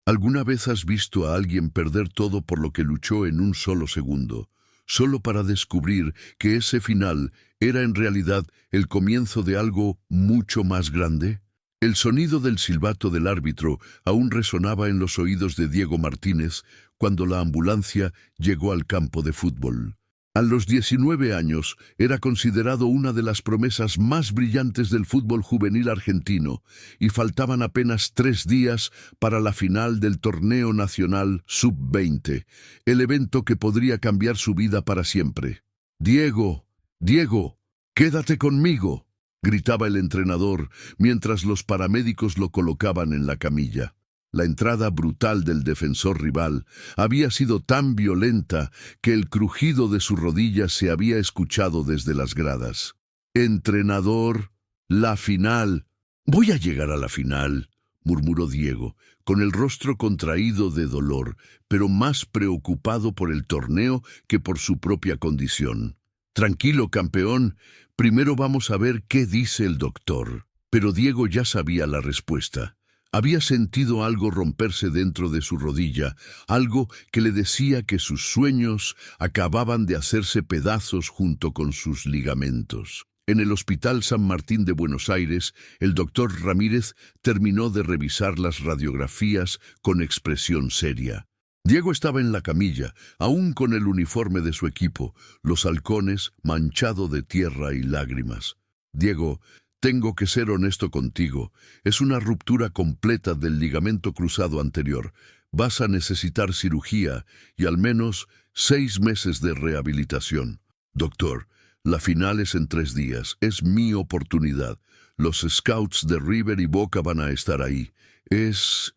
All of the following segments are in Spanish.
¿Alguna vez has visto a alguien perder todo por lo que luchó en un solo segundo, solo para descubrir que ese final era en realidad el comienzo de algo mucho más grande? El sonido del silbato del árbitro aún resonaba en los oídos de Diego Martínez cuando la ambulancia llegó al campo de fútbol. A los 19 años era considerado una de las promesas más brillantes del fútbol juvenil argentino y faltaban apenas 3 días para la final del torneo nacional Sub-20, el evento que podría cambiar su vida para siempre. «Diego, Diego, quédate conmigo», gritaba el entrenador mientras los paramédicos lo colocaban en la camilla. La entrada brutal del defensor rival había sido tan violenta que el crujido de su rodilla se había escuchado desde las gradas. «Entrenador, la final». «Voy a llegar a la final», murmuró Diego, con el rostro contraído de dolor, pero más preocupado por el torneo que por su propia condición. «Tranquilo, campeón, primero vamos a ver qué dice el doctor». Pero Diego ya sabía la respuesta. Había sentido algo romperse dentro de su rodilla, algo que le decía que sus sueños acababan de hacerse pedazos junto con sus ligamentos. En el Hospital San Martín de Buenos Aires, el doctor Ramírez terminó de revisar las radiografías con expresión seria. Diego estaba en la camilla, aún con el uniforme de su equipo, los halcones manchado de tierra y lágrimas. «Diego, tengo que ser honesto contigo. Es una ruptura completa del ligamento cruzado anterior. Vas a necesitar cirugía y al menos 6 meses de rehabilitación. Doctor, la final es en 3 días. Es mi oportunidad. Los scouts de River y Boca van a estar ahí. Es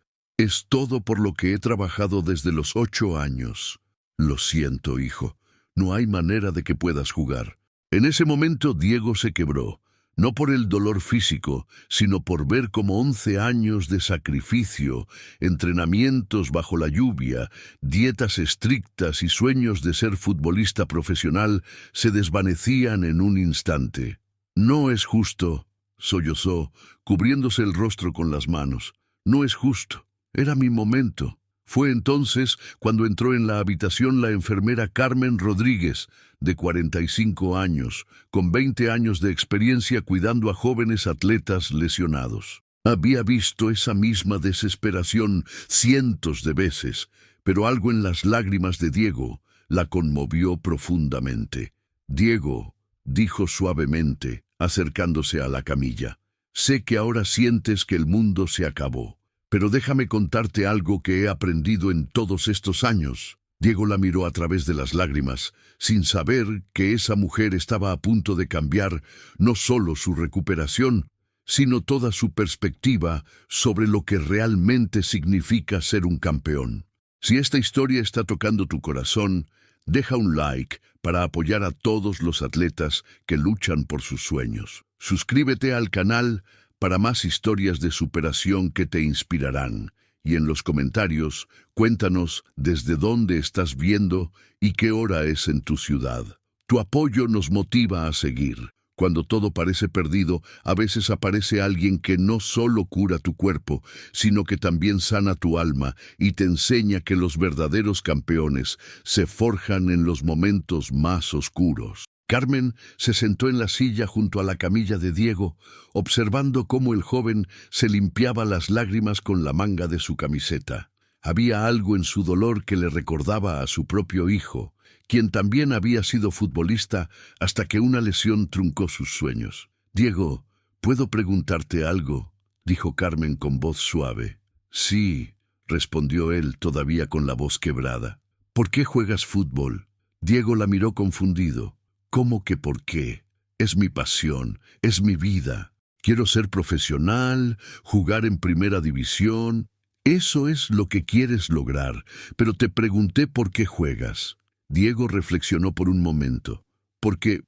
todo por lo que he trabajado desde los 8 años. Lo siento, hijo. No hay manera de que puedas jugar». En ese momento Diego se quebró. No por el dolor físico, sino por ver cómo 11 años de sacrificio, entrenamientos bajo la lluvia, dietas estrictas y sueños de ser futbolista profesional se desvanecían en un instante. «No es justo», sollozó, cubriéndose el rostro con las manos. «No es justo. Era mi momento». Fue entonces cuando entró en la habitación la enfermera Carmen Rodríguez, de 45 años, con 20 años de experiencia cuidando a jóvenes atletas lesionados. Había visto esa misma desesperación cientos de veces, pero algo en las lágrimas de Diego la conmovió profundamente. «Diego», dijo suavemente, acercándose a la camilla, «sé que ahora sientes que el mundo se acabó. Pero déjame contarte algo que he aprendido en todos estos años». Diego la miró a través de las lágrimas, sin saber que esa mujer estaba a punto de cambiar no solo su recuperación, sino toda su perspectiva sobre lo que realmente significa ser un campeón. Si esta historia está tocando tu corazón, deja un like para apoyar a todos los atletas que luchan por sus sueños. Suscríbete al canal para más historias de superación que te inspirarán. Y en los comentarios, cuéntanos desde dónde estás viendo y qué hora es en tu ciudad. Tu apoyo nos motiva a seguir. Cuando todo parece perdido, a veces aparece alguien que no solo cura tu cuerpo, sino que también sana tu alma y te enseña que los verdaderos campeones se forjan en los momentos más oscuros. Carmen se sentó en la silla junto a la camilla de Diego, observando cómo el joven se limpiaba las lágrimas con la manga de su camiseta. Había algo en su dolor que le recordaba a su propio hijo, quien también había sido futbolista hasta que una lesión truncó sus sueños. «Diego, ¿puedo preguntarte algo?», dijo Carmen con voz suave. «Sí», respondió él todavía con la voz quebrada. «¿Por qué juegas fútbol?». Diego la miró confundido. «¿Cómo que por qué? Es mi pasión, es mi vida. Quiero ser profesional, jugar en primera división. Eso es lo que quieres lograr, pero te pregunté por qué juegas». Diego reflexionó por un momento. Porque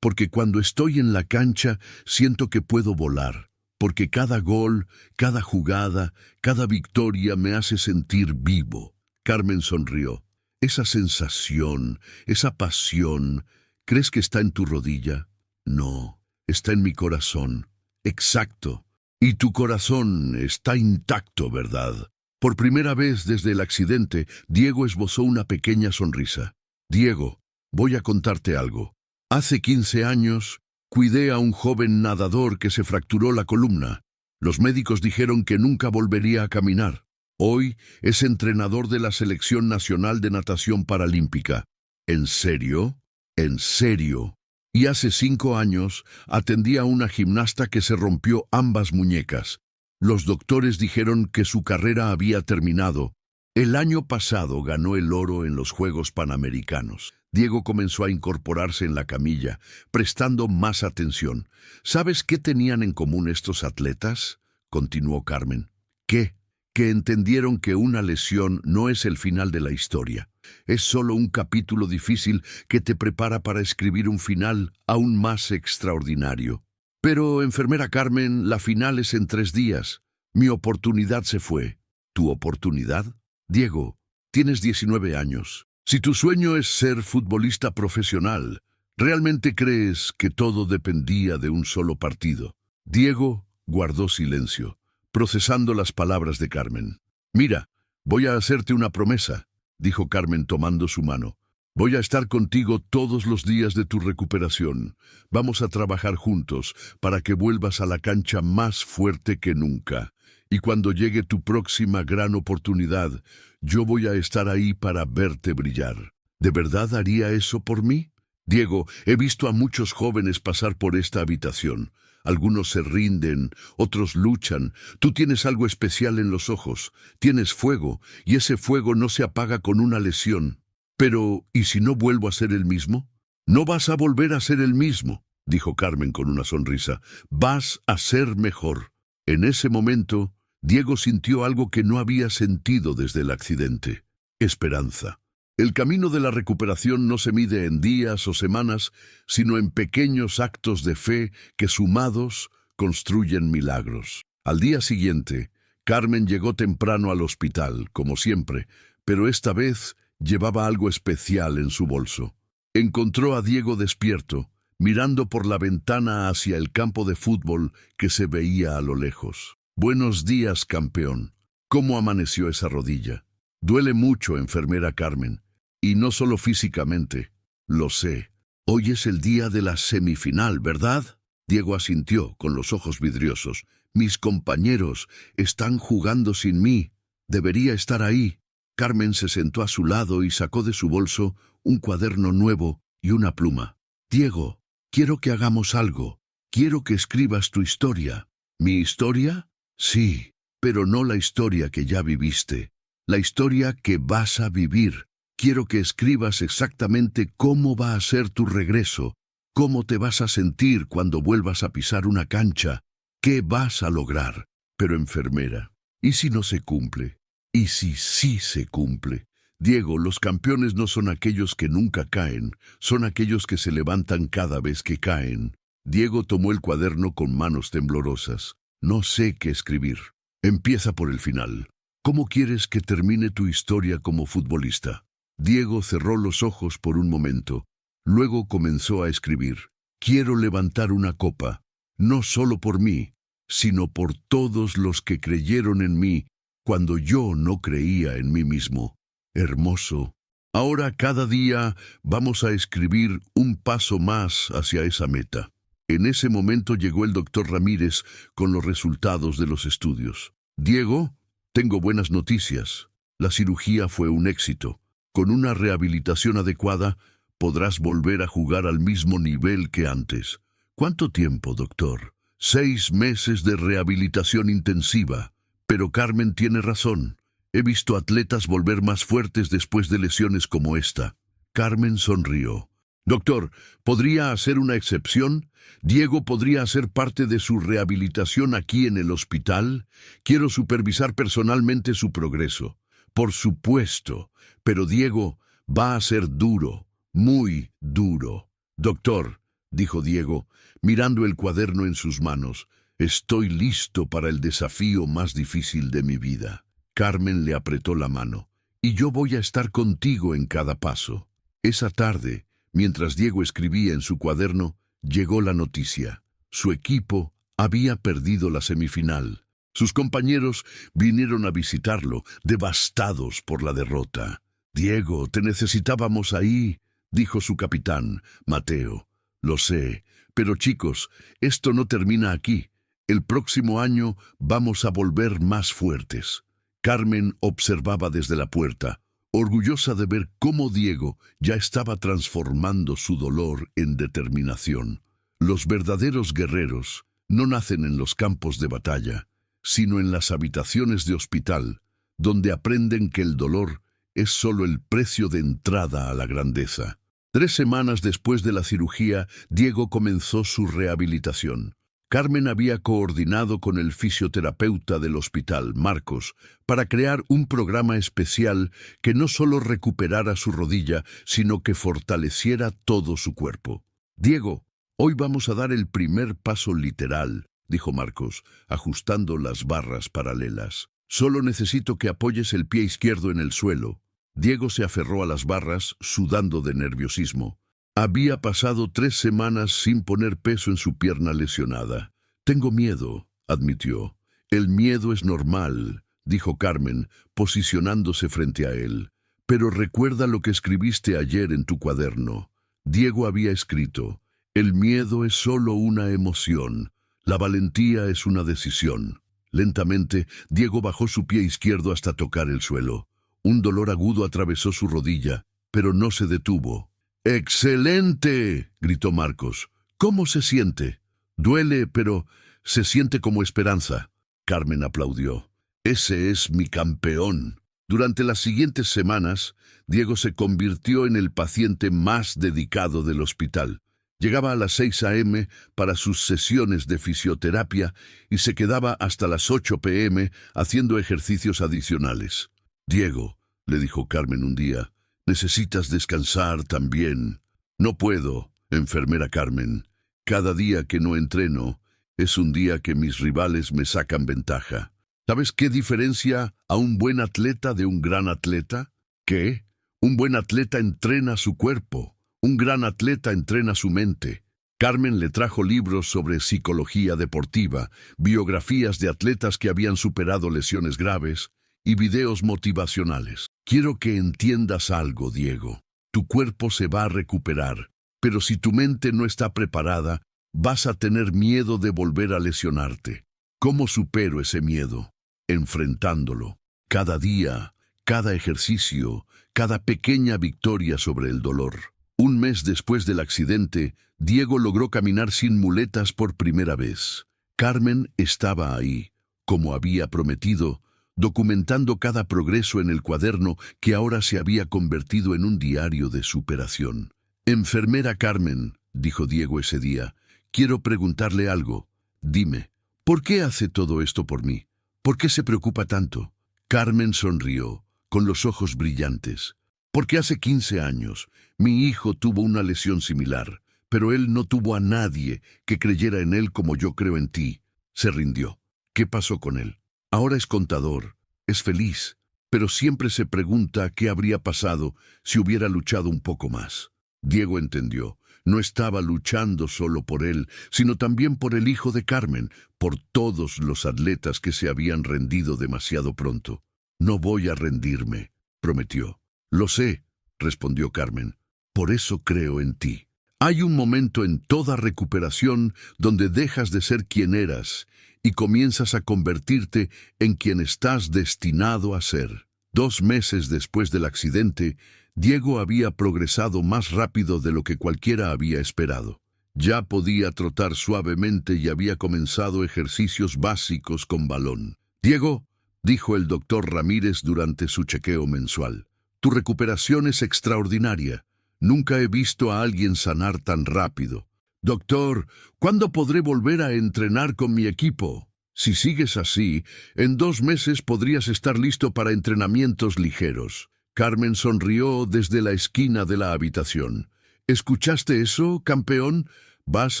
cuando estoy en la cancha siento que puedo volar. Porque cada gol, cada jugada, cada victoria me hace sentir vivo». Carmen sonrió. «Esa sensación, esa pasión, ¿crees que está en tu rodilla?». «No, está en mi corazón». «Exacto. Y tu corazón está intacto, ¿verdad?». Por primera vez desde el accidente, Diego esbozó una pequeña sonrisa. Diego, voy a contarte algo. Hace 15 años, cuidé a un joven nadador que se fracturó la columna. Los médicos dijeron que nunca volvería a caminar. Hoy es entrenador de la Selección Nacional de Natación Paralímpica. ¿En serio? ¿En serio? Y hace 5 años atendí a una gimnasta que se rompió ambas muñecas. Los doctores dijeron que su carrera había terminado. El año pasado ganó el oro en los Juegos Panamericanos. Diego comenzó a incorporarse en la camilla, prestando más atención. ¿Sabes qué tenían en común estos atletas?, continuó Carmen. ¿Qué? Que entendieron que una lesión no es el final de la historia. Es solo un capítulo difícil que te prepara para escribir un final aún más extraordinario. Pero, enfermera Carmen, la final es en 3 días. Mi oportunidad se fue. ¿Tu oportunidad? Diego, tienes 19 años. Si tu sueño es ser futbolista profesional, ¿realmente crees que todo dependía de un solo partido? Diego guardó silencio, procesando las palabras de Carmen. Mira, voy a hacerte una promesa, dijo Carmen tomando su mano. Voy a estar contigo todos los días de tu recuperación. Vamos a trabajar juntos para que vuelvas a la cancha más fuerte que nunca. Y cuando llegue tu próxima gran oportunidad, yo voy a estar ahí para verte brillar. ¿De verdad haría eso por mí? Diego, he visto a muchos jóvenes pasar por esta habitación. Algunos se rinden, otros luchan. Tú tienes algo especial en los ojos. Tienes fuego, y ese fuego no se apaga con una lesión. Pero, ¿y si no vuelvo a ser el mismo? No vas a volver a ser el mismo, dijo Carmen con una sonrisa. Vas a ser mejor. En ese momento, Diego sintió algo que no había sentido desde el accidente: esperanza. El camino de la recuperación no se mide en días o semanas, sino en pequeños actos de fe que, sumados, construyen milagros. Al día siguiente, Carmen llegó temprano al hospital, como siempre, pero esta vez llevaba algo especial en su bolso. Encontró a Diego despierto, mirando por la ventana hacia el campo de fútbol que se veía a lo lejos. Buenos días, campeón. ¿Cómo amaneció esa rodilla? Duele mucho, enfermera Carmen. Y no solo físicamente. Lo sé. Hoy es el día de la semifinal, ¿verdad? Diego asintió, con los ojos vidriosos. Mis compañeros están jugando sin mí. Debería estar ahí. Carmen se sentó a su lado y sacó de su bolso un cuaderno nuevo y una pluma. Diego, quiero que hagamos algo. Quiero que escribas tu historia. ¿Mi historia? Sí, pero no la historia que ya viviste. La historia que vas a vivir. Quiero que escribas exactamente cómo va a ser tu regreso, cómo te vas a sentir cuando vuelvas a pisar una cancha, qué vas a lograr. Pero, enfermera, ¿y si no se cumple? ¿Y si sí se cumple? Diego, los campeones no son aquellos que nunca caen, son aquellos que se levantan cada vez que caen. Diego tomó el cuaderno con manos temblorosas. No sé qué escribir. Empieza por el final. ¿Cómo quieres que termine tu historia como futbolista? Diego cerró los ojos por un momento. Luego comenzó a escribir. Quiero levantar una copa, no solo por mí, sino por todos los que creyeron en mí cuando yo no creía en mí mismo. Hermoso. Ahora cada día vamos a escribir un paso más hacia esa meta. En ese momento llegó el doctor Ramírez con los resultados de los estudios. Diego, tengo buenas noticias. La cirugía fue un éxito. Con una rehabilitación adecuada, podrás volver a jugar al mismo nivel que antes. ¿Cuánto tiempo, doctor? 6 meses de rehabilitación intensiva. Pero Carmen tiene razón. He visto atletas volver más fuertes después de lesiones como esta. Carmen sonrió. Doctor, ¿podría hacer una excepción? ¿Diego podría hacer parte de su rehabilitación aquí en el hospital? Quiero supervisar personalmente su progreso. Por supuesto, pero Diego va a ser duro, muy duro. Doctor, dijo Diego, mirando el cuaderno en sus manos, estoy listo para el desafío más difícil de mi vida. Carmen le apretó la mano. Y yo voy a estar contigo en cada paso. Esa tarde, mientras Diego escribía en su cuaderno, llegó la noticia. Su equipo había perdido la semifinal. Sus compañeros vinieron a visitarlo, devastados por la derrota. «Diego, te necesitábamos ahí», dijo su capitán, Mateo. «Lo sé, pero chicos, esto no termina aquí. El próximo año vamos a volver más fuertes». Carmen observaba desde la puerta, orgullosa de ver cómo Diego ya estaba transformando su dolor en determinación. Los verdaderos guerreros no nacen en los campos de batalla, sino en las habitaciones de hospital, donde aprenden que el dolor es solo el precio de entrada a la grandeza. 3 semanas después de la cirugía, Diego comenzó su rehabilitación. Carmen había coordinado con el fisioterapeuta del hospital, Marcos, para crear un programa especial que no solo recuperara su rodilla, sino que fortaleciera todo su cuerpo. «Diego, hoy vamos a dar el primer paso literal», dijo Marcos, ajustando las barras paralelas. «Solo necesito que apoyes el pie izquierdo en el suelo». Diego se aferró a las barras, sudando de nerviosismo. Había pasado 3 semanas sin poner peso en su pierna lesionada. «Tengo miedo», admitió. «El miedo es normal», dijo Carmen, posicionándose frente a él. «Pero recuerda lo que escribiste ayer en tu cuaderno». Diego había escrito: «El miedo es solo una emoción. La valentía es una decisión». Lentamente, Diego bajó su pie izquierdo hasta tocar el suelo. Un dolor agudo atravesó su rodilla, pero no se detuvo. «¡Excelente!», gritó Marcos. «¿Cómo se siente?» «Duele, pero se siente como esperanza». Carmen aplaudió. «Ese es mi campeón». Durante las siguientes semanas, Diego se convirtió en el paciente más dedicado del hospital. Llegaba a las 6 a.m. para sus sesiones de fisioterapia y se quedaba hasta las 8 p.m. haciendo ejercicios adicionales. «Diego», le dijo Carmen un día, «necesitas descansar también». «No puedo, enfermera Carmen. Cada día que no entreno es un día que mis rivales me sacan ventaja». ¿Sabes qué diferencia a un buen atleta de un gran atleta? ¿Qué? Un buen atleta entrena su cuerpo. Un gran atleta entrena su mente. Carmen le trajo libros sobre psicología deportiva, biografías de atletas que habían superado lesiones graves y videos motivacionales. «Quiero que entiendas algo, Diego. Tu cuerpo se va a recuperar, pero si tu mente no está preparada, vas a tener miedo de volver a lesionarte. ¿Cómo supero ese miedo? Enfrentándolo. Cada día, cada ejercicio, cada pequeña victoria sobre el dolor». 1 mes después del accidente, Diego logró caminar sin muletas por primera vez. Carmen estaba ahí, como había prometido, documentando cada progreso en el cuaderno que ahora se había convertido en un diario de superación. «Enfermera Carmen», dijo Diego ese día, «quiero preguntarle algo. Dime, ¿por qué hace todo esto por mí? ¿Por qué se preocupa tanto?» Carmen sonrió, con los ojos brillantes. «Porque hace 15 años, mi hijo tuvo una lesión similar, pero él no tuvo a nadie que creyera en él como yo creo en ti. Se rindió. ¿Qué pasó con él? Ahora es contador, es feliz, pero siempre se pregunta qué habría pasado si hubiera luchado un poco más». Diego entendió. No estaba luchando solo por él, sino también por el hijo de Carmen, por todos los atletas que se habían rendido demasiado pronto. «No voy a rendirme», prometió. «Lo sé», respondió Carmen. «Por eso creo en ti». Hay un momento en toda recuperación donde dejas de ser quien eras y comienzas a convertirte en quien estás destinado a ser. 2 meses después del accidente, Diego había progresado más rápido de lo que cualquiera había esperado. Ya podía trotar suavemente y había comenzado ejercicios básicos con balón. «Diego», dijo el doctor Ramírez durante su chequeo mensual, «tu recuperación es extraordinaria. Nunca he visto a alguien sanar tan rápido». «Doctor, ¿cuándo podré volver a entrenar con mi equipo?» «Si sigues así, en 2 meses podrías estar listo para entrenamientos ligeros». Carmen sonrió desde la esquina de la habitación. «¿Escuchaste eso, campeón? Vas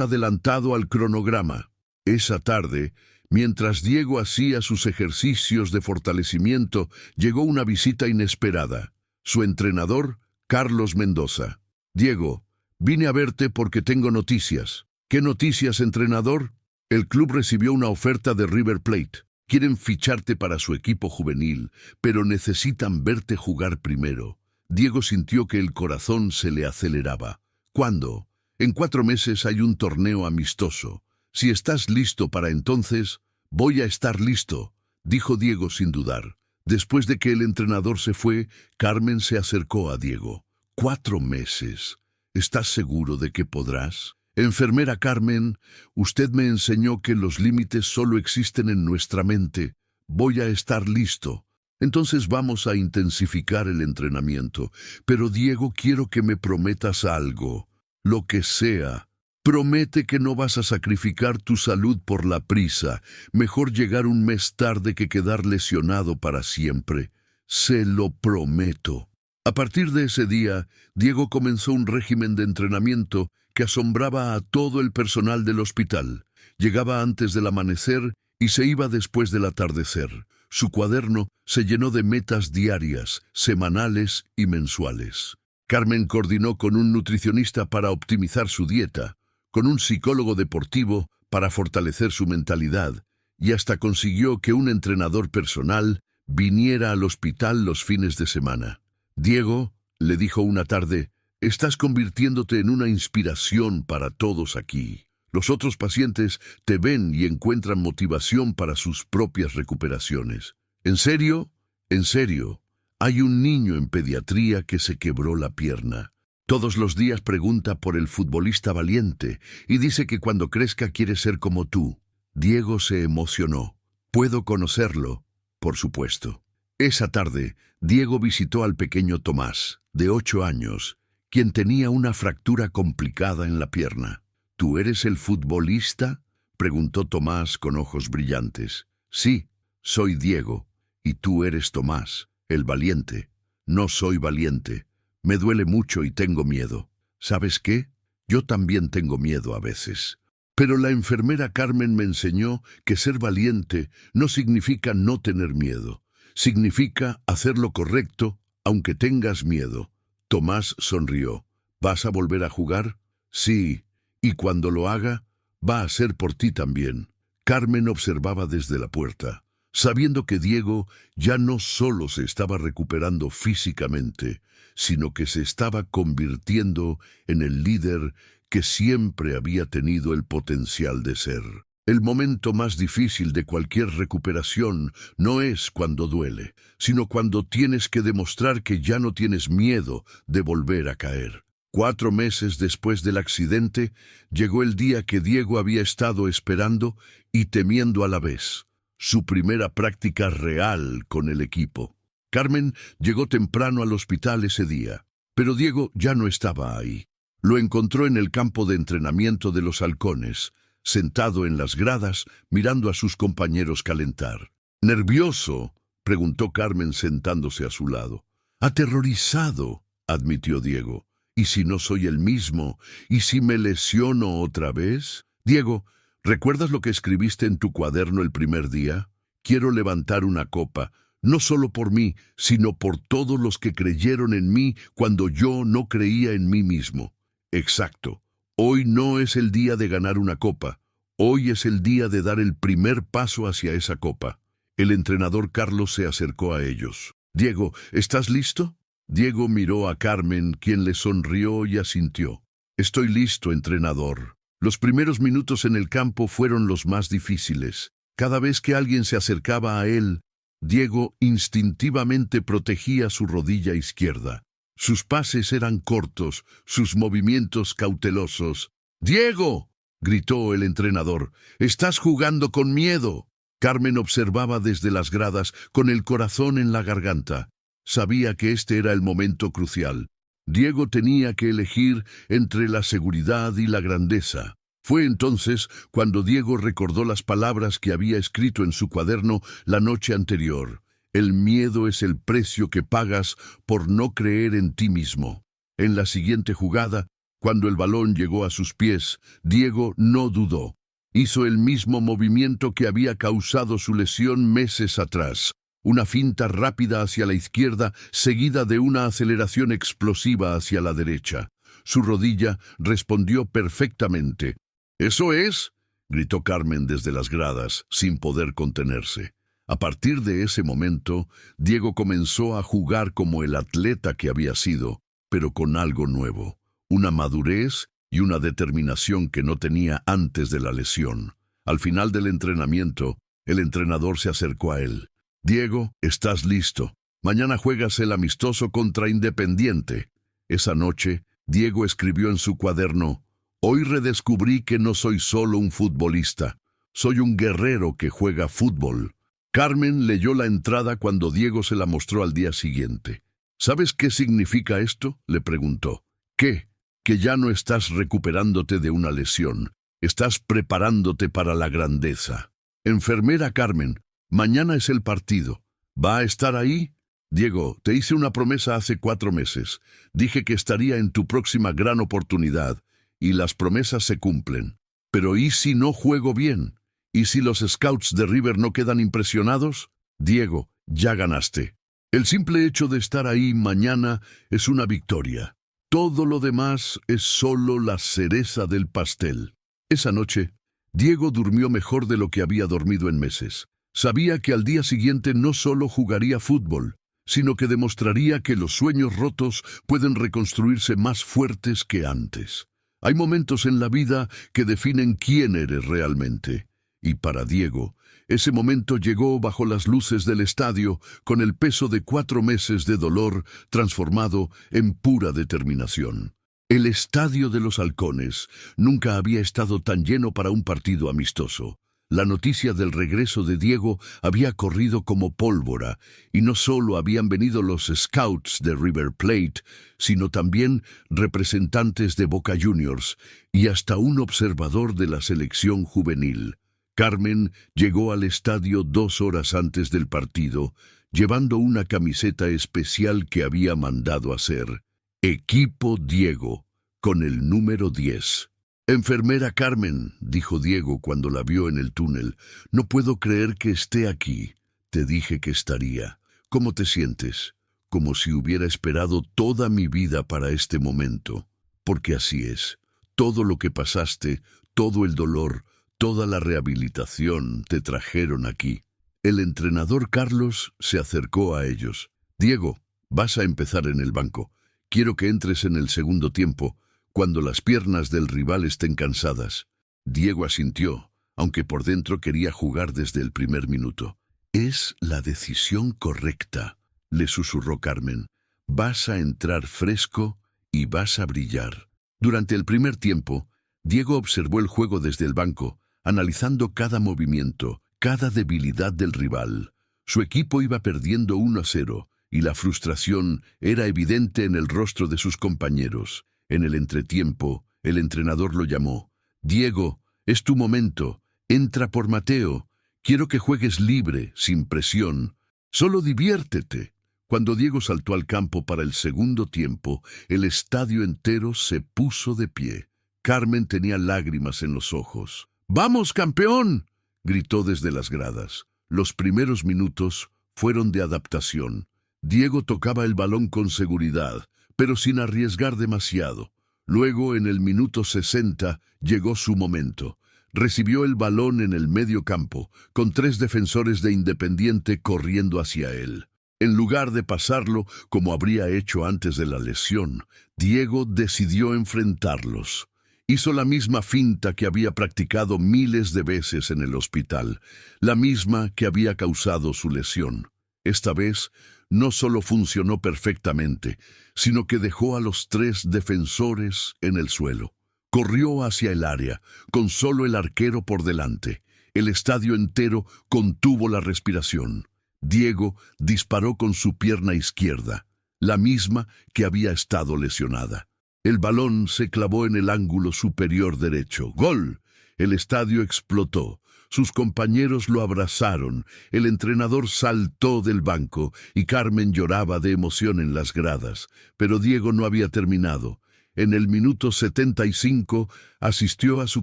adelantado al cronograma». Esa tarde, mientras Diego hacía sus ejercicios de fortalecimiento, llegó una visita inesperada. Su entrenador, Carlos Mendoza. «Diego, vine a verte porque tengo noticias». «¿Qué noticias, entrenador?» «El club recibió una oferta de River Plate». Quieren ficharte para su equipo juvenil, pero necesitan verte jugar primero. Diego sintió que el corazón se le aceleraba. ¿Cuándo? En 4 meses hay un torneo amistoso. Si estás listo para entonces, voy a estar listo, dijo Diego sin dudar. Después de que el entrenador se fue, Carmen se acercó a Diego. 4 meses. ¿Estás seguro de que podrás? Enfermera Carmen, usted me enseñó que los límites solo existen en nuestra mente. Voy a estar listo. Entonces vamos a intensificar el entrenamiento. Pero Diego, quiero que me prometas algo. Lo que sea. Promete que no vas a sacrificar tu salud por la prisa. Mejor llegar un mes tarde que quedar lesionado para siempre. Se lo prometo. A partir de ese día, Diego comenzó un régimen de entrenamiento que asombraba a todo el personal del hospital. Llegaba antes del amanecer y se iba después del atardecer. Su cuaderno se llenó de metas diarias, semanales y mensuales. Carmen coordinó con un nutricionista para optimizar su dieta, con un psicólogo deportivo para fortalecer su mentalidad, y hasta consiguió que un entrenador personal viniera al hospital los fines de semana. Diego, le dijo una tarde, estás convirtiéndote en una inspiración para todos aquí. Los otros pacientes te ven y encuentran motivación para sus propias recuperaciones. ¿En serio? En serio. Hay un niño en pediatría que se quebró la pierna. Todos los días pregunta por el futbolista valiente y dice que cuando crezca quiere ser como tú. Diego se emocionó. ¿Puedo conocerlo? Por supuesto. Esa tarde, Diego visitó al pequeño Tomás, de 8 años, quien tenía una fractura complicada en la pierna. ¿Tú eres el futbolista?, preguntó Tomás con ojos brillantes. Sí, soy Diego, y tú eres Tomás, el valiente. No soy valiente. Me duele mucho y tengo miedo. ¿Sabes qué? Yo también tengo miedo a veces. Pero la enfermera Carmen me enseñó que ser valiente no significa no tener miedo. Significa hacer lo correcto, aunque tengas miedo. Tomás sonrió. ¿Vas a volver a jugar? Sí, y cuando lo haga, va a ser por ti también. Carmen observaba desde la puerta, sabiendo que Diego ya no solo se estaba recuperando físicamente, sino que se estaba convirtiendo en el líder que siempre había tenido el potencial de ser. El momento más difícil de cualquier recuperación no es cuando duele, sino cuando tienes que demostrar que ya no tienes miedo de volver a caer. 4 meses después del accidente, llegó el día que Diego había estado esperando y temiendo a la vez. Su primera práctica real con el equipo. Carmen llegó temprano al hospital ese día, pero Diego ya no estaba ahí. Lo encontró en el campo de entrenamiento de los halcones, sentado en las gradas, mirando a sus compañeros calentar. ¿Nervioso?, preguntó Carmen sentándose a su lado. Aterrorizado, admitió Diego. ¿Y si no soy el mismo? ¿Y si me lesiono otra vez? Diego, ¿recuerdas lo que escribiste en tu cuaderno el primer día? Quiero levantar una copa, no solo por mí, sino por todos los que creyeron en mí cuando yo no creía en mí mismo. Exacto. Hoy no es el día de ganar una copa. Hoy es el día de dar el primer paso hacia esa copa. El entrenador Carlos se acercó a ellos. Diego, ¿estás listo? Diego miró a Carmen, quien le sonrió y asintió. Estoy listo, entrenador. Los primeros minutos en el campo fueron los más difíciles. Cada vez que alguien se acercaba a él, Diego instintivamente protegía su rodilla izquierda. Sus pases eran cortos, sus movimientos cautelosos. ¡Diego!, gritó el entrenador. «¡Estás jugando con miedo!». Carmen observaba desde las gradas, con el corazón en la garganta. Sabía que este era el momento crucial. Diego tenía que elegir entre la seguridad y la grandeza. Fue entonces cuando Diego recordó las palabras que había escrito en su cuaderno la noche anterior. El miedo es el precio que pagas por no creer en ti mismo. En la siguiente jugada, cuando el balón llegó a sus pies, Diego no dudó. Hizo el mismo movimiento que había causado su lesión meses atrás. Una finta rápida hacia la izquierda, seguida de una aceleración explosiva hacia la derecha. Su rodilla respondió perfectamente. «¿Eso es?». gritó Carmen desde las gradas, sin poder contenerse. A partir de ese momento, Diego comenzó a jugar como el atleta que había sido, pero con algo nuevo, una madurez y una determinación que no tenía antes de la lesión. Al final del entrenamiento, el entrenador se acercó a él. «Diego, estás listo. Mañana juegas el amistoso contra Independiente». Esa noche, Diego escribió en su cuaderno: «Hoy redescubrí que no soy solo un futbolista. Soy un guerrero que juega fútbol». Carmen leyó la entrada cuando Diego se la mostró al día siguiente. «¿Sabes qué significa esto?», le preguntó. «¿Qué? Que ya no estás recuperándote de una lesión. Estás preparándote para la grandeza». «Enfermera Carmen, mañana es el partido. ¿Va a estar ahí?» «Diego, te hice una promesa hace 4 meses. Dije que estaría en tu próxima gran oportunidad, y las promesas se cumplen. Pero ¿y si no juego bien? ¿Y si los scouts de River no quedan impresionados? Diego, ya ganaste. El simple hecho de estar ahí mañana es una victoria. Todo lo demás es solo la cereza del pastel». Esa noche, Diego durmió mejor de lo que había dormido en meses. Sabía que al día siguiente no solo jugaría fútbol, sino que demostraría que los sueños rotos pueden reconstruirse más fuertes que antes. Hay momentos en la vida que definen quién eres realmente. Y para Diego, ese momento llegó bajo las luces del estadio, con el peso de 4 meses de dolor transformado en pura determinación. El estadio de los Halcones nunca había estado tan lleno para un partido amistoso. La noticia del regreso de Diego había corrido como pólvora, y no solo habían venido los scouts de River Plate, sino también representantes de Boca Juniors y hasta un observador de la selección juvenil. Carmen llegó al estadio 2 horas antes del partido, llevando una camiseta especial que había mandado hacer. Equipo Diego, con el número 10. «Enfermera Carmen», dijo Diego cuando la vio en el túnel, «no puedo creer que esté aquí. Te dije que estaría. ¿Cómo te sientes?» «Como si hubiera esperado toda mi vida para este momento». «Porque así es. Todo lo que pasaste, todo el dolor, toda la rehabilitación te trajeron aquí». El entrenador Carlos se acercó a ellos. «Diego, vas a empezar en el banco. Quiero que entres en el segundo tiempo, cuando las piernas del rival estén cansadas». Diego asintió, aunque por dentro quería jugar desde el primer minuto. «Es la decisión correcta», le susurró Carmen. «Vas a entrar fresco y vas a brillar». Durante el primer tiempo, Diego observó el juego desde el banco, analizando cada movimiento, cada debilidad del rival. Su equipo iba perdiendo 1-0, y la frustración era evidente en el rostro de sus compañeros. En el entretiempo, el entrenador lo llamó. «Diego, es tu momento. Entra por Mateo. Quiero que juegues libre, sin presión. Solo diviértete». Cuando Diego saltó al campo para el segundo tiempo, el estadio entero se puso de pie. Carmen tenía lágrimas en los ojos. «¡Vamos, campeón!», gritó desde las gradas. Los primeros minutos fueron de adaptación. Diego tocaba el balón con seguridad, pero sin arriesgar demasiado. Luego, en el minuto 60, llegó su momento. Recibió el balón en el medio campo, con 3 defensores de Independiente corriendo hacia él. En lugar de pasarlo como habría hecho antes de la lesión, Diego decidió enfrentarlos. Hizo la misma finta que había practicado miles de veces en el hospital, la misma que había causado su lesión. Esta vez, no solo funcionó perfectamente, sino que dejó a los 3 defensores en el suelo. Corrió hacia el área, con solo el arquero por delante. El estadio entero contuvo la respiración. Diego disparó con su pierna izquierda, la misma que había estado lesionada. El balón se clavó en el ángulo superior derecho. ¡Gol! El estadio explotó. Sus compañeros lo abrazaron, el entrenador saltó del banco y Carmen lloraba de emoción en las gradas. Pero Diego no había terminado. En el minuto 75 asistió a su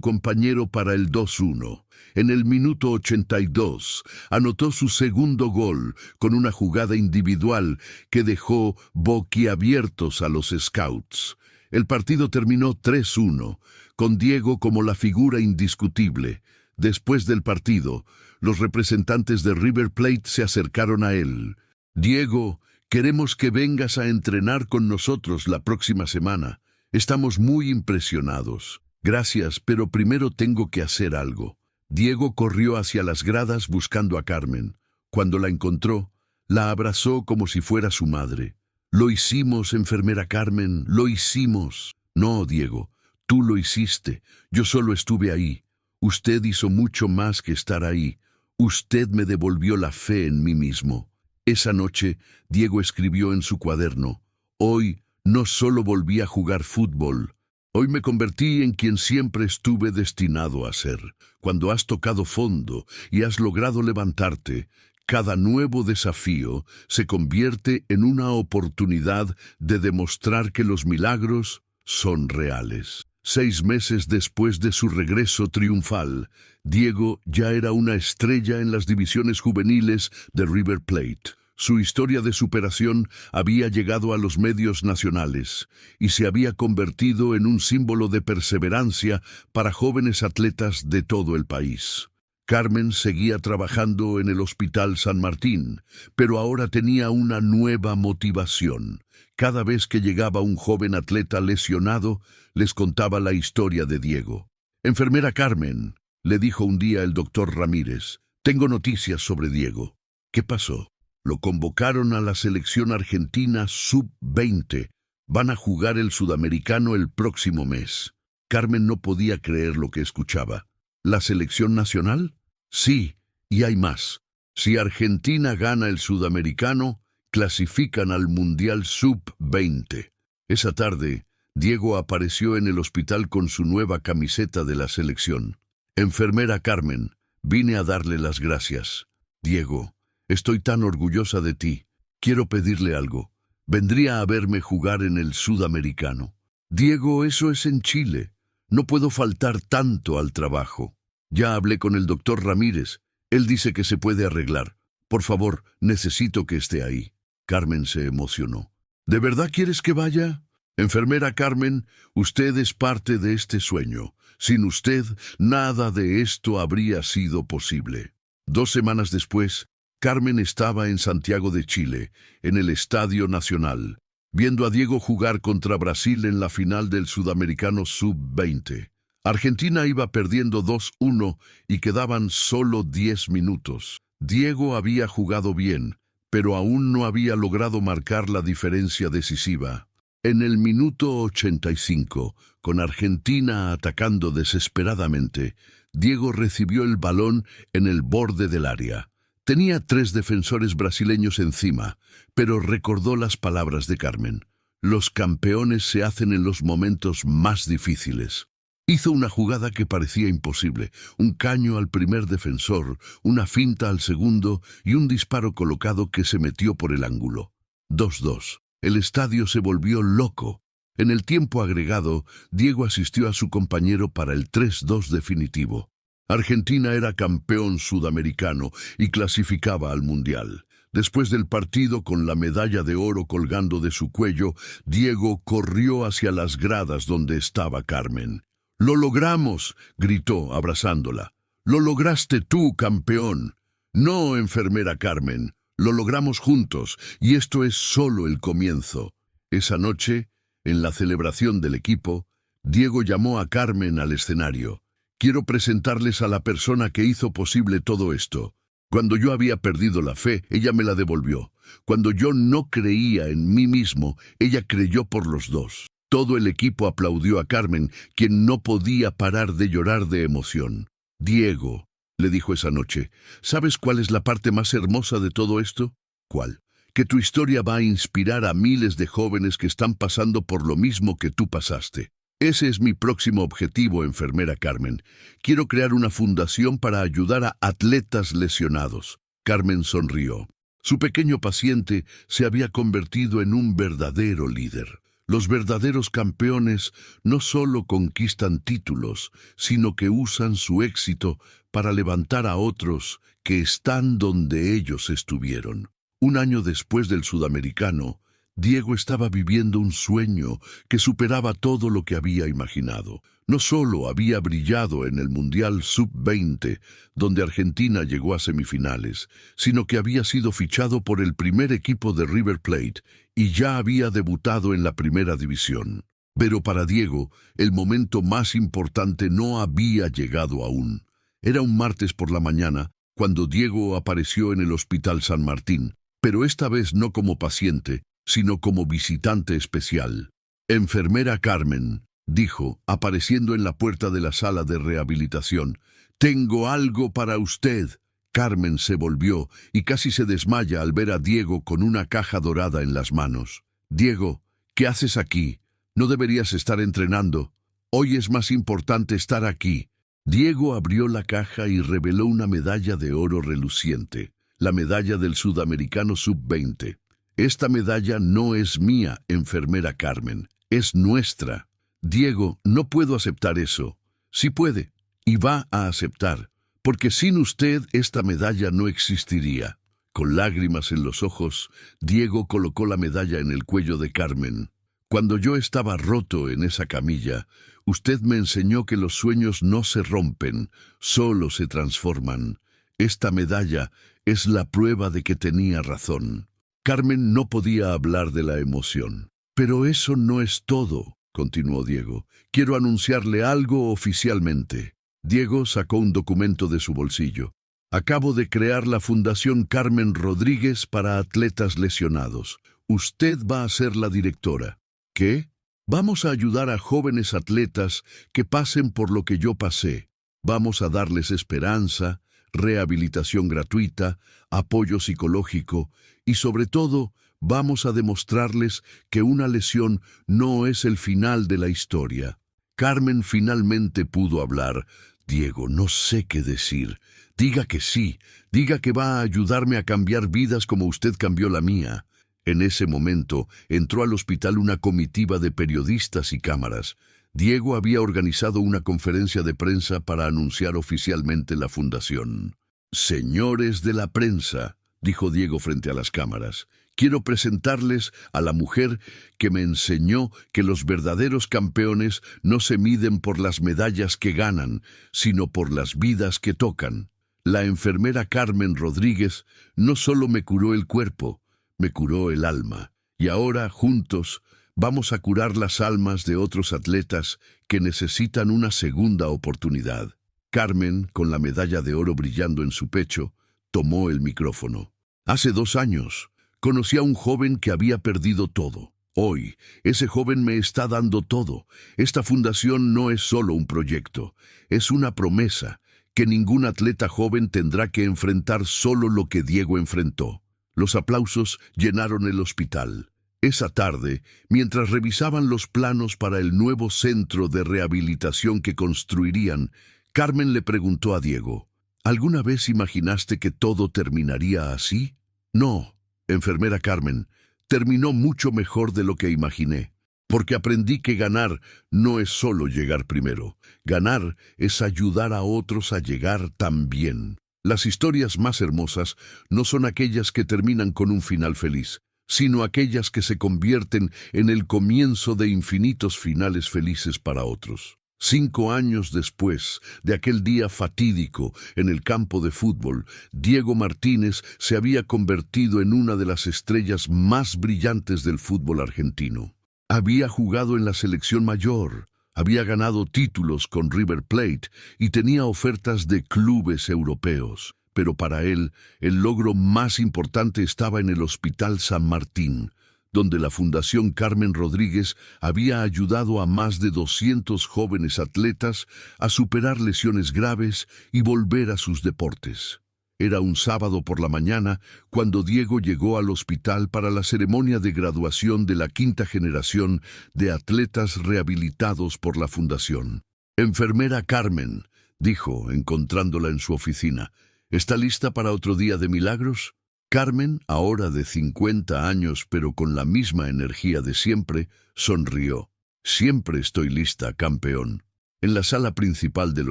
compañero para el 2-1. En el minuto 82 anotó su segundo gol con una jugada individual que dejó boquiabiertos a los scouts. El partido terminó 3-1, con Diego como la figura indiscutible. Después del partido, los representantes de River Plate se acercaron a él. «Diego, queremos que vengas a entrenar con nosotros la próxima semana. Estamos muy impresionados». «Gracias, pero primero tengo que hacer algo». Diego corrió hacia las gradas buscando a Carmen. Cuando la encontró, la abrazó como si fuera su madre. «Lo hicimos, enfermera Carmen, lo hicimos». «No, Diego, tú lo hiciste. Yo solo estuve ahí. Usted hizo mucho más que estar ahí. Usted me devolvió la fe en mí mismo». Esa noche, Diego escribió en su cuaderno: «Hoy no solo volví a jugar fútbol. Hoy me convertí en quien siempre estuve destinado a ser». Cuando has tocado fondo y has logrado levantarte, cada nuevo desafío se convierte en una oportunidad de demostrar que los milagros son reales. 6 meses después de su regreso triunfal, Diego ya era una estrella en las divisiones juveniles de River Plate. Su historia de superación había llegado a los medios nacionales y se había convertido en un símbolo de perseverancia para jóvenes atletas de todo el país. Carmen seguía trabajando en el Hospital San Martín, pero ahora tenía una nueva motivación. Cada vez que llegaba un joven atleta lesionado, les contaba la historia de Diego. «Enfermera Carmen», le dijo un día el doctor Ramírez, «tengo noticias sobre Diego». «¿Qué pasó?» «Lo convocaron a la selección argentina sub-20. Van a jugar el sudamericano el próximo mes». Carmen no podía creer lo que escuchaba. ¿La selección nacional? Sí, y hay más. Si Argentina gana el sudamericano, clasifican al Mundial sub-20. Esa tarde, Diego apareció en el hospital con su nueva camiseta de la selección. «Enfermera Carmen, vine a darle las gracias». «Diego, estoy tan orgullosa de ti. Quiero pedirle algo. ¿Vendría a verme jugar en el sudamericano?» «Diego, eso es en Chile. No puedo faltar tanto al trabajo. Ya hablé con el doctor Ramírez. Él dice que se puede arreglar. Por favor, necesito que esté ahí». Carmen se emocionó. «¿De verdad quieres que vaya?» «Enfermera Carmen, usted es parte de este sueño. Sin usted, nada de esto habría sido posible». 2 semanas después, Carmen estaba en Santiago de Chile, en el Estadio Nacional, viendo a Diego jugar contra Brasil en la final del Sudamericano Sub-20. Argentina iba perdiendo 2-1 y quedaban solo 10 minutos. Diego había jugado bien, pero aún no había logrado marcar la diferencia decisiva. En el minuto 85, con Argentina atacando desesperadamente, Diego recibió el balón en el borde del área. Tenía 3 defensores brasileños encima, pero recordó las palabras de Carmen: «Los campeones se hacen en los momentos más difíciles». Hizo una jugada que parecía imposible: un caño al primer defensor, una finta al segundo y un disparo colocado que se metió por el ángulo. 2-2. El estadio se volvió loco. En el tiempo agregado, Diego asistió a su compañero para el 3-2 definitivo. Argentina era campeón sudamericano y clasificaba al Mundial. Después del partido, con la medalla de oro colgando de su cuello, Diego corrió hacia las gradas donde estaba Carmen. «¡Lo logramos!», gritó, abrazándola. «¡Lo lograste tú, campeón!». «No, enfermera Carmen, lo logramos juntos, y esto es solo el comienzo». Esa noche, en la celebración del equipo, Diego llamó a Carmen al escenario. «Quiero presentarles a la persona que hizo posible todo esto. Cuando yo había perdido la fe, ella me la devolvió. Cuando yo no creía en mí mismo, ella creyó por los dos». Todo el equipo aplaudió a Carmen, quien no podía parar de llorar de emoción. «Diego», le dijo esa noche, «¿sabes cuál es la parte más hermosa de todo esto?» «¿Cuál?» «Que tu historia va a inspirar a miles de jóvenes que están pasando por lo mismo que tú pasaste. Ese es mi próximo objetivo, enfermera Carmen. Quiero crear una fundación para ayudar a atletas lesionados». Carmen sonrió. Su pequeño paciente se había convertido en un verdadero líder. Los verdaderos campeones no solo conquistan títulos, sino que usan su éxito para levantar a otros que están donde ellos estuvieron. Un año después del sudamericano, Diego estaba viviendo un sueño que superaba todo lo que había imaginado. No solo había brillado en el Mundial Sub-20, donde Argentina llegó a semifinales, sino que había sido fichado por el primer equipo de River Plate y ya había debutado en la primera división. Pero para Diego, el momento más importante no había llegado aún. Era un martes por la mañana, cuando Diego apareció en el Hospital San Martín, pero esta vez no como paciente, sino como visitante especial. «Enfermera Carmen», dijo, apareciendo en la puerta de la sala de rehabilitación, «tengo algo para usted». Carmen se volvió y casi se desmaya al ver a Diego con una caja dorada en las manos. «Diego, ¿qué haces aquí? No deberías estar entrenando. Hoy es más importante estar aquí». Diego abrió la caja y reveló una medalla de oro reluciente, la medalla del Sudamericano Sub-20. «Esta medalla no es mía, enfermera Carmen, es nuestra». «Diego, no puedo aceptar eso». «Sí puede, y va a aceptar, porque sin usted esta medalla no existiría». Con lágrimas en los ojos, Diego colocó la medalla en el cuello de Carmen. «Cuando yo estaba roto en esa camilla, usted me enseñó que los sueños no se rompen, solo se transforman. Esta medalla es la prueba de que tenía razón». Carmen no podía hablar de la emoción. «Pero eso no es todo», continuó Diego. «Quiero anunciarle algo oficialmente». Diego sacó un documento de su bolsillo. «Acabo de crear la Fundación Carmen Rodríguez para atletas lesionados. Usted va a ser la directora». «¿Qué?» «Vamos a ayudar a jóvenes atletas que pasen por lo que yo pasé. Vamos a darles esperanza, rehabilitación gratuita, apoyo psicológico y, sobre todo, vamos a demostrarles que una lesión no es el final de la historia». Carmen finalmente pudo hablar. «Diego, no sé qué decir. Diga que sí, diga que va a ayudarme a cambiar vidas como usted cambió la mía». En ese momento entró al hospital una comitiva de periodistas y cámaras. Diego había organizado una conferencia de prensa para anunciar oficialmente la fundación. «Señores de la prensa», dijo Diego frente a las cámaras, «quiero presentarles a la mujer que me enseñó que los verdaderos campeones no se miden por las medallas que ganan, sino por las vidas que tocan. La enfermera Carmen Rodríguez no solo me curó el cuerpo, me curó el alma. Y ahora, juntos, vamos a curar las almas de otros atletas que necesitan una segunda oportunidad». Carmen, con la medalla de oro brillando en su pecho, tomó el micrófono. «Hace 2 años, conocí a un joven que había perdido todo. Hoy, ese joven me está dando todo. Esta fundación no es solo un proyecto, es una promesa que ningún atleta joven tendrá que enfrentar solo lo que Diego enfrentó». Los aplausos llenaron el hospital. Esa tarde, mientras revisaban los planos para el nuevo centro de rehabilitación que construirían, Carmen le preguntó a Diego, «¿Alguna vez imaginaste que todo terminaría así?» «No, enfermera Carmen, terminó mucho mejor de lo que imaginé, porque aprendí que ganar no es solo llegar primero. Ganar es ayudar a otros a llegar también». Las historias más hermosas no son aquellas que terminan con un final feliz, sino aquellas que se convierten en el comienzo de infinitos finales felices para otros. 5 años después de aquel día fatídico en el campo de fútbol, Diego Martínez se había convertido en una de las estrellas más brillantes del fútbol argentino. Había jugado en la selección mayor, había ganado títulos con River Plate y tenía ofertas de clubes europeos. Pero para él, el logro más importante estaba en el Hospital San Martín, donde la Fundación Carmen Rodríguez había ayudado a más de 200 jóvenes atletas a superar lesiones graves y volver a sus deportes. Era un sábado por la mañana cuando Diego llegó al hospital para la ceremonia de graduación de la 5ª generación de atletas rehabilitados por la Fundación. «Enfermera Carmen», dijo, encontrándola en su oficina, «¿está lista para otro día de milagros?» Carmen, ahora de 50 años pero con la misma energía de siempre, sonrió. «Siempre estoy lista, campeón». En la sala principal del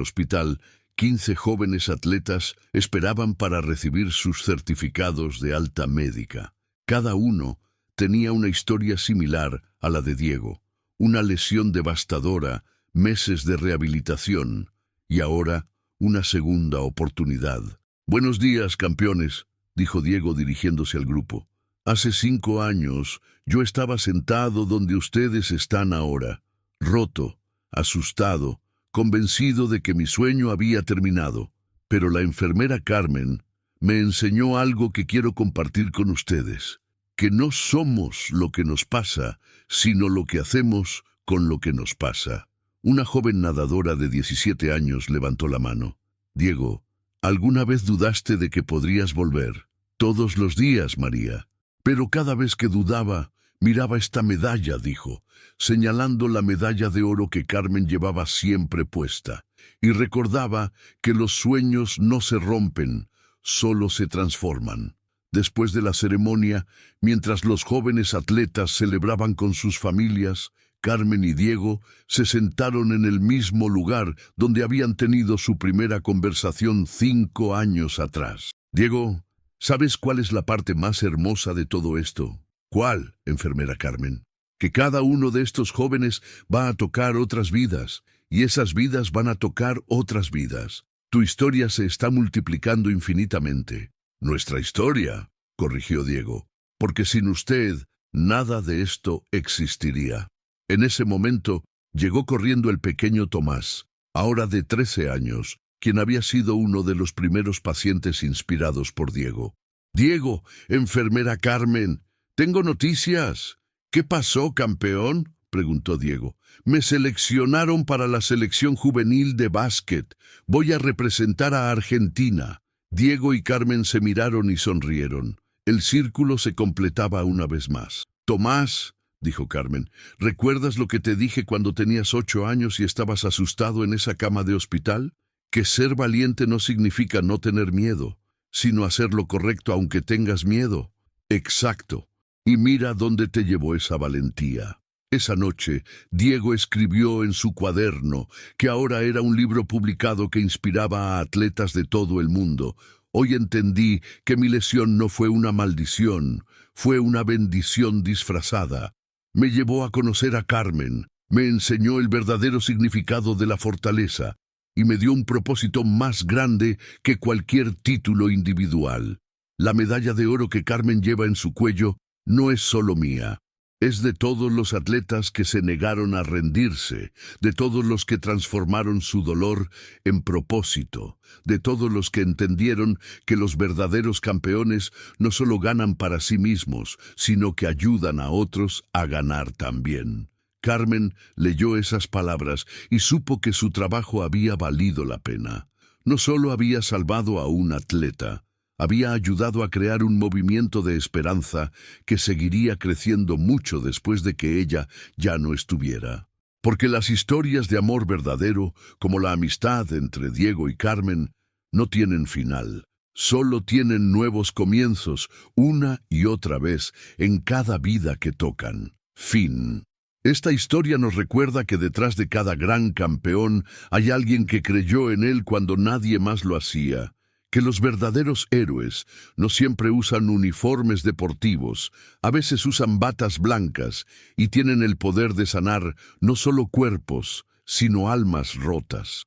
hospital, 15 jóvenes atletas esperaban para recibir sus certificados de alta médica. Cada uno tenía una historia similar a la de Diego. Una lesión devastadora, meses de rehabilitación y ahora una segunda oportunidad. «Buenos días, campeones», dijo Diego dirigiéndose al grupo. «Hace 5 años yo estaba sentado donde ustedes están ahora, roto, asustado, convencido de que mi sueño había terminado. Pero la enfermera Carmen me enseñó algo que quiero compartir con ustedes, que no somos lo que nos pasa, sino lo que hacemos con lo que nos pasa». Una joven nadadora de 17 años levantó la mano. «Diego, ¿alguna vez dudaste de que podrías volver?» «Todos los días, María. Pero cada vez que dudaba, miraba esta medalla», dijo, señalando la medalla de oro que Carmen llevaba siempre puesta, y recordaba que los sueños no se rompen, solo se transforman. Después de la ceremonia, mientras los jóvenes atletas celebraban con sus familias, Carmen y Diego se sentaron en el mismo lugar donde habían tenido su primera conversación 5 años atrás. «Diego, ¿sabes cuál es la parte más hermosa de todo esto?» «¿Cuál, enfermera Carmen?» «Que cada uno de estos jóvenes va a tocar otras vidas, y esas vidas van a tocar otras vidas. Tu historia se está multiplicando infinitamente». «Nuestra historia», corrigió Diego, «porque sin usted nada de esto existiría». En ese momento llegó corriendo el pequeño Tomás, ahora de 13 años, quien había sido uno de los primeros pacientes inspirados por Diego. «Diego, enfermera Carmen, tengo noticias». «¿Qué pasó, campeón?», preguntó Diego. «Me seleccionaron para la selección juvenil de básquet. Voy a representar a Argentina». Diego y Carmen se miraron y sonrieron. El círculo se completaba una vez más. «Tomás», dijo Carmen, «¿recuerdas lo que te dije cuando tenías 8 años y estabas asustado en esa cama de hospital? Que ser valiente no significa no tener miedo, sino hacer lo correcto aunque tengas miedo». «Exacto. Y mira dónde te llevó esa valentía». Esa noche, Diego escribió en su cuaderno, que ahora era un libro publicado que inspiraba a atletas de todo el mundo. «Hoy entendí que mi lesión no fue una maldición, fue una bendición disfrazada. Me llevó a conocer a Carmen, me enseñó el verdadero significado de la fortaleza y me dio un propósito más grande que cualquier título individual. La medalla de oro que Carmen lleva en su cuello no es solo mía. Es de todos los atletas que se negaron a rendirse, de todos los que transformaron su dolor en propósito, de todos los que entendieron que los verdaderos campeones no solo ganan para sí mismos, sino que ayudan a otros a ganar también». Carmen leyó esas palabras y supo que su trabajo había valido la pena. No solo había salvado a un atleta, había ayudado a crear un movimiento de esperanza que seguiría creciendo mucho después de que ella ya no estuviera. Porque las historias de amor verdadero, como la amistad entre Diego y Carmen, no tienen final. Solo tienen nuevos comienzos, una y otra vez, en cada vida que tocan. Fin. Esta historia nos recuerda que detrás de cada gran campeón hay alguien que creyó en él cuando nadie más lo hacía. Que los verdaderos héroes no siempre usan uniformes deportivos, a veces usan batas blancas y tienen el poder de sanar no solo cuerpos, sino almas rotas.